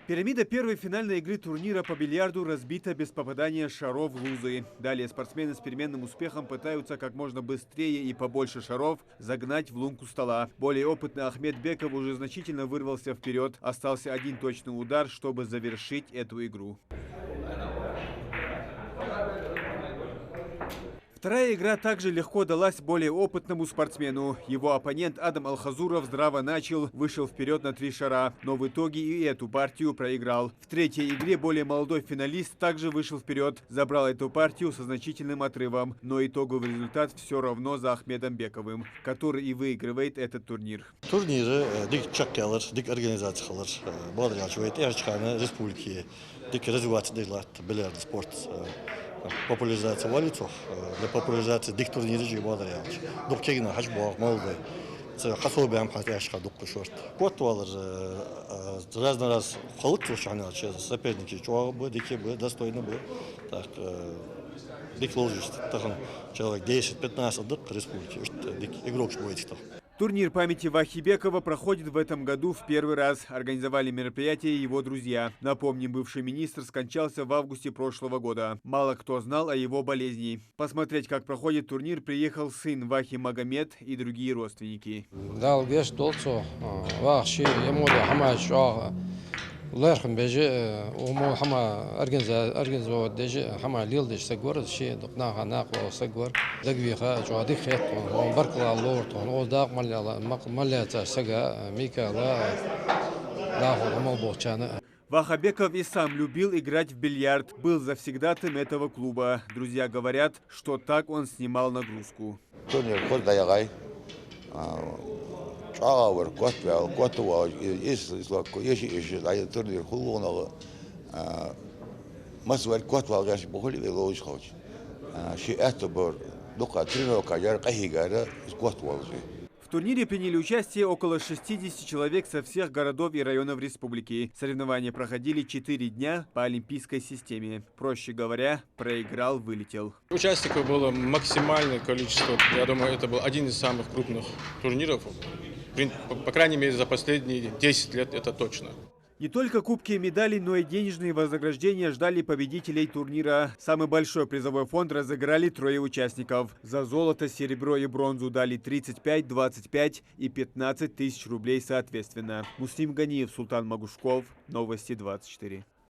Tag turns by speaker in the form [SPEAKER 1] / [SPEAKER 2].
[SPEAKER 1] Пирамида первой финальной игры турнира по бильярду разбита без попадания шаров в лузы. Далее спортсмены с переменным успехом пытаются как можно быстрее и побольше шаров загнать в лунку стола. Более опытный Ахмед Беков уже значительно вырвался вперед. Остался один точный удар, чтобы завершить эту игру. Вторая игра также легко далась более опытному спортсмену. Его оппонент Адам Алхазуров здраво начал, вышел вперед на 3 шара, но в итоге и эту партию проиграл. В третьей игре более молодой финалист также вышел вперед, забрал эту партию со значительным отрывом, но итоговый результат все равно за Ахмедом Бековым, который и выигрывает этот турнир.
[SPEAKER 2] Турниры dik çakyalar, dik organizatsiyalar, bağlar şöyle yaşçıkanı республики, dik развиваться bilardı sport. Популяризация валютов, для популяризации дик турниры же bağlar yani. Dokçegina haç bağ молодой. Хасо бям хатяшка дукку шорт. Кот валар разный раз халык чушана, соперники чуа бы, дики бы, достойно бы. Так дик ложишь, таком человек 10-15 дик республики, дик игрок будет так.
[SPEAKER 1] Турнир памяти Вахи Бекова проходит в этом году в первый раз. Организовали мероприятие его друзья. Напомним, бывший министр скончался в августе прошлого года. Мало кто знал о его болезни. Посмотреть, как проходит турнир, приехал сын Вахи Магомед и другие родственники.
[SPEAKER 3] الله يرحم بيجي ومو حما أرجنزو ديجي حما ليل ديش سجور شيء دقناها ناقل سجور دقيقة جوادي خيط وبرك الله تون وداق مليا تسجى ميكا لا هو حما بوچانا.
[SPEAKER 1] Ваха Беков и сам любил играть в бильярд, был завсегдатаем этого клуба. Друзья говорят, что так он снимал нагрузку.
[SPEAKER 4] Чағауыр, көті уау, еші айы турнир хулуғынағы масуар көті уау ғашы бұқылы ве лоғыш қауч. Ши әті бір дұқа тренировка жар қахигары көті уау жи.
[SPEAKER 1] В турнире приняли участие около 60 человек со всех городов и районов республики. Соревнования проходили 4 дня по олимпийской системе. Проще говоря, проиграл, вылетел.
[SPEAKER 5] Участников было максимальное количество. Я думаю, это был один из самых крупных турниров. По крайней мере, за последние 10 лет это точно.
[SPEAKER 1] Не только кубки и медали, но и денежные вознаграждения ждали победителей турнира. Самый большой призовой фонд разыграли 3 участников. За золото, серебро и бронзу дали 35, 25 и 15 тысяч рублей соответственно. Муслим Ганиев, Султан Магушков. Новости 24.